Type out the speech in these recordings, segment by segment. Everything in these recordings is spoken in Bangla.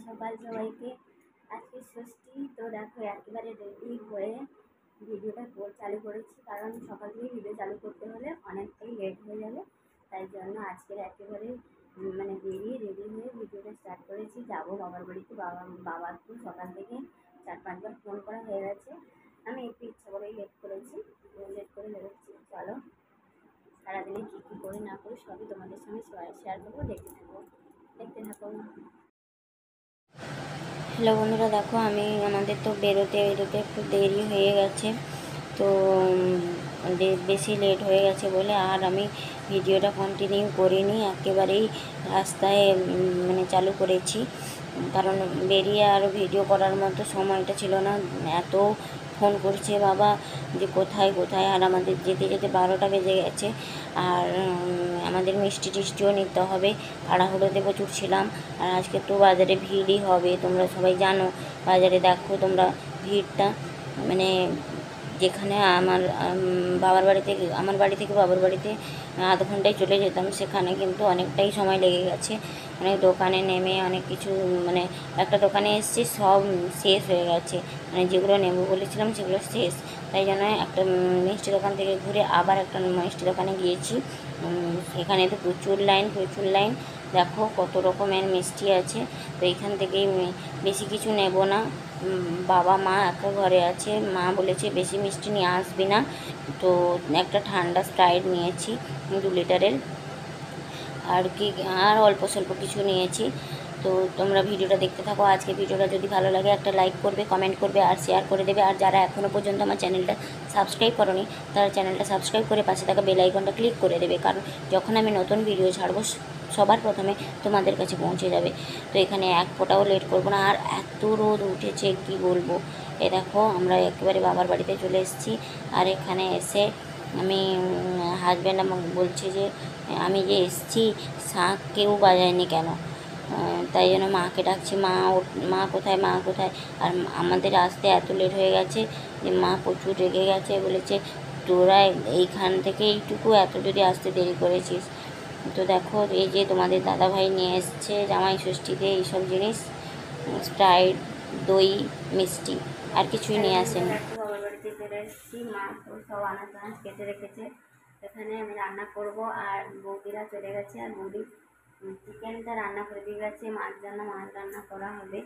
সকাল সবাইকে। আজকে ষষ্ঠী, তো দেখো একেবারে রেডি হয়ে ভিডিওটা চালু করেছি, কারণ সকাল থেকে ভিডিও চালু করতে হলে অনেকটাই লেট হয়ে যাবে। তাই জন্য আজকের একেবারে বেরিয়ে রেডি হয়ে ভিডিওটা স্টার্ট করেছি। যাবো বাবার বাড়িতে। বাবাকে সকাল থেকে 4-5 বার ফোন করা হয়ে গেছে। আমি একটু ইচ্ছা করেই লেট করেছি, লেট করে বেরোচ্ছি। চলো সারাদিনে কী কী করি না করি সবই তোমাদের সঙ্গে শেয়ার করবো, দেখতে থাকো। হ্যালো বন্ধুরা, দেখো আমাদের তো বেরোতে একটু দেরি হয়ে গেছে, তো বেশি লেট হয়ে গেছে বলে আর আমি ভিডিওটা কন্টিনিউ করিনি, একেবারেই রাস্তায় চালু করেছি। কারণ বেরিয়ে আর ভিডিও করার মতো সময়টা ছিল না। এত ফোন করছে বাবা যে কোথায় কোথায়, আর আমাদের যেতে যেতে 12টা বেজে গেছে। আর আমাদের মিষ্টি টিষ্টিও নিতে হবে, তাড়াহুড়োতে প্রচুর ছিলাম। আর আজকে তো বাজারে ভিড়ই হবে, তোমরা সবাই জানো। বাজারে দেখো তোমরা ভিড়টা, যেখানে আমার বাড়ি থেকে বাবার বাড়িতে আধ ঘন্টায় চলে যেতাম, সেখানে কিন্তু অনেকটাই সময় লেগে গেছে। অনেক দোকানে নেমে অনেক কিছু একটা দোকানে এসেছি, সব শেষ হয়ে গেছে। যেগুলো নেবো বলেছিলাম সেগুলো শেষ। তাই জন্য একটা মিষ্টি দোকান থেকে ঘুরে আবার একটা মিষ্টি দোকানে গিয়েছি। এখানে তো প্রচুর লাইন। দেখো কত রকমের মিষ্টি আছে। তো এখান থেকেই বেশি কিছু নেব না। বাবা মা একা ঘরে আছে, মা বলেছে বেশি মিষ্টি নিয়ে আসবি না। তো একটা ঠান্ডা স্প্রাইট নিয়েছি 2 লিটারের, আর অল্প স্বল্প কিছু নিয়েছি। তো তোমরা ভিডিওটা দেখতে থাকো। আজকে ভিডিওটা যদি ভালো লাগে একটা লাইক করবে, কমেন্ট করবে আর শেয়ার করে দেবে। আর যারা এখনও পর্যন্ত আমার চ্যানেলটা সাবস্ক্রাইব করোনি, তারা চ্যানেলটা সাবস্ক্রাইব করে পাশে থাকা বেল আইকনটা ক্লিক করে দেবে, কারণ যখন আমি নতুন ভিডিও ছাড়বো সবার প্রথমে তোমাদের কাছে পৌঁছে যাবে। তো এখানে এক ফোঁটাও লেট করবো না। আর এত রোদ উঠেছে কি বলবো। এ দেখো আমরা একেবারে বাবার বাড়িতে চলে এসেছি। আর এখানে এসে আমি হাজব্যান্ড আমাকে বলছে যে আমি যে এসেছি শাঁখ কেউ বাজায়নি কেন। তাই জন্য মাকে ডাকছি, মা কোথায়। আর আমাদের আসতে এত লেট হয়ে গেছে যে মা প্রচুর রেগে গেছে, বলেছে তোরা এইখান থেকে এইটুকু এত যদি আসতে দেরি করেছিস। তো দেখো এই যে তোমাদের দাদাভাই নিয়ে এসছে জামাই ষষ্ঠীতে এইসব জিনিস, স্প্রাইট, দই, মিষ্টি, আর কিছুই নিয়ে আসেনি। বাবার বাড়িতে চলে এসেছি, মা সব আনাজ কেটে রেখেছে। এখানে আমি রান্না করব, আর বৌদিরা চলে গেছে। আর বৌদি চিকেনটা রান্না করে দিয়ে গেছে। মাছ রান্না করা হবে।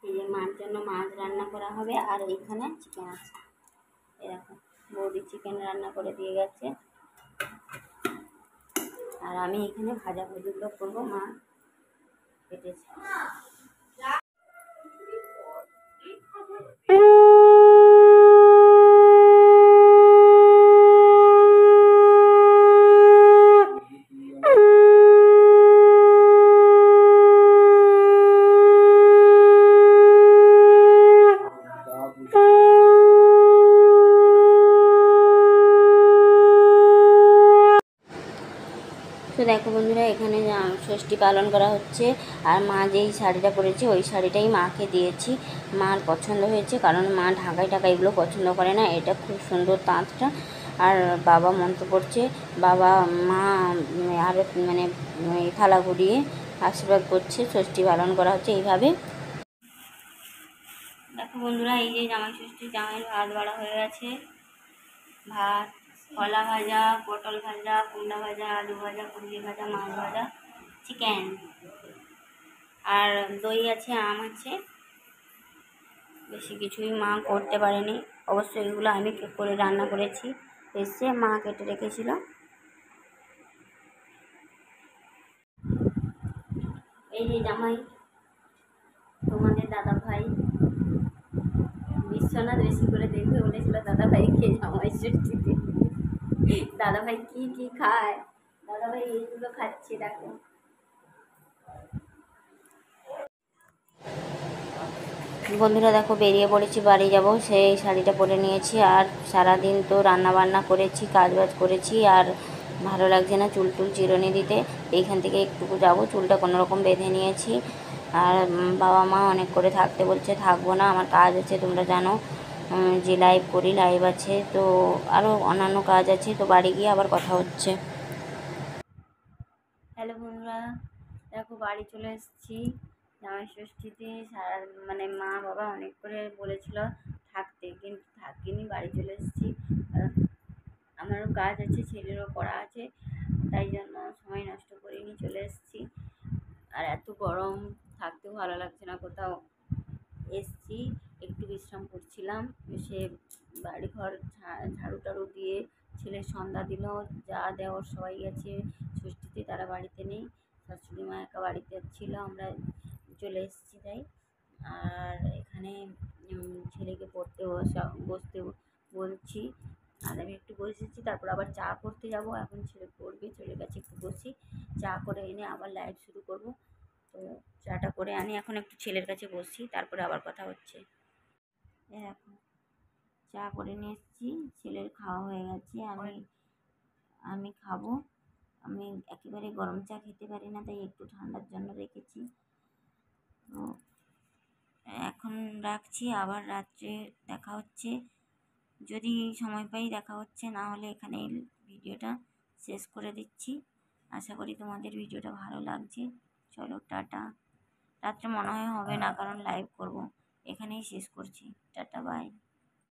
এই যে মাছ রান্না করা হবে, আর এইখানে চিকেন আছে। এরকম বৌদি চিকেন রান্না করে দিয়ে গেছে। আর আমি এখানে ভাজাভুজিগুলো করবো, মা কেটেছে। তো দেখো বন্ধুরা, এখানে ষষ্ঠী পালন করা হচ্ছে। আর মা যেই শাড়িটা পরেছে ওই শাড়িটাই মাকে দিয়েছি। মার পছন্দ হয়েছে, কারণ মা ঢাকাই এগুলো পছন্দ করে না। এটা খুব সুন্দর তাঁতটা। আর বাবা মন্ত্র পড়ছে, বাবা মা আরও থালা ঘুরিয়ে আশীর্বাদ করছে। ষষ্ঠী পালন করা হচ্ছে এইভাবে। দেখো বন্ধুরা, এই যে জামাইয়ের ভাত বাড়া হয়ে গেছে। ভাত, কলা ভাজা, পটল ভাজা, কুমড়া ভাজা, আলু ভাজা, কুঁদরি ভাজা, মাছ ভাজা, চিকেন, আর দই আছে, আম আছে। বেশি কিছুই মা করতে পারেনি। অবশ্যই এগুলো আমি করে রান্না করেছি, এসে মা কেটে রেখেছিল। এই যে জামাই, তোমাদের দাদা ভাই বিশ্বনাথ বেশি করে দেখবে বলেছিল দাদাভাইকে জামাই ষষ্ঠীতে। দাদাভাই কি খায়, দাদাভাই এইগুলো খাচ্ছে। দেখো বন্ধুরা, দেখো বেরিয়ে পড়েছি, বাড়ি যাব। সেই শাড়িটা পরে নিয়েছি। আর সারাদিন তো রান্না বান্না করেছি, কাজবাজ করেছি, আর ভালো লাগছে না চুল চিরুনি দিতে। এইখান থেকে একটুকু যাব, চুলটা কোনোরকম বেঁধে নিয়েছি। আর বাবা মা অনেক করে থাকতে বলছে, থাকবো না, আমার কাজ আছে, তোমরা জানো যে লাইভ করি, লাইভ আছে, তো আরও অন্যান্য কাজ আছে। তো বাড়ি গিয়ে আবার কথা হচ্ছে। হ্যালো বন্ধুরা, দেখো বাড়ি চলে এসেছি। জামাই ষষ্ঠীতে সারা মানে মা বাবা অনেক করে বলেছিল থাকতে, কিন্তু থাকিনি, বাড়ি চলে এসেছি। কারণ আমারও কাজ আছে, ছেলেরও পড়া আছে, তাই জন্য সময় নষ্ট করিনি, চলে এসেছি। আর এত গরম, থাকতেও ভালো লাগছে না কোথাও। এসছি, একটু বিশ্রাম করছিলাম, এসে বাড়িঘর ঝাড়ু টাড়ু দিয়ে ছেলের সন্ধ্যা দিল, যা দেওয়ার সবাই গেছে ষষ্ঠীতে, তারা বাড়িতে নেই, শাশুড়ি মা একা বাড়িতে ছিল, আমরা চলে এসেছি তাই। আর এখানে ছেলেকে পড়তে বসতে বলছি, আর আমি একটু বসেছি, তারপর আবার চা করতে যাব। এখন ছেলে পড়বে, ছেলের কাছে একটু বসি, চা করে এনে আবার লাইভ শুরু করব। তো চাটা করে আনি, এখন একটু ছেলের কাছে বসি, তারপরে আবার কথা হচ্ছে। দেখো, চা করে নিয়ে এসেছি, ছেলের খাওয়া হয়ে গেছে, আমি আমি খাবো। আমি একেবারে গরম চা খেতে পারি না, তাই একটু ঠান্ডার জন্য রেখেছি। তো এখন রাখছি, আবার রাত্রে দেখা হচ্ছে, যদি সময় পাই দেখা হচ্ছে, না হলে এখানে ভিডিওটা শেষ করে দিচ্ছি। আশা করি তোমাদের ভিডিওটা ভালো লাগছে। চলো টাটা। রাত্রে মনে হয় হবে না, কারণ লাইভ করব। এখানেই শেষ করছি। Tata, by.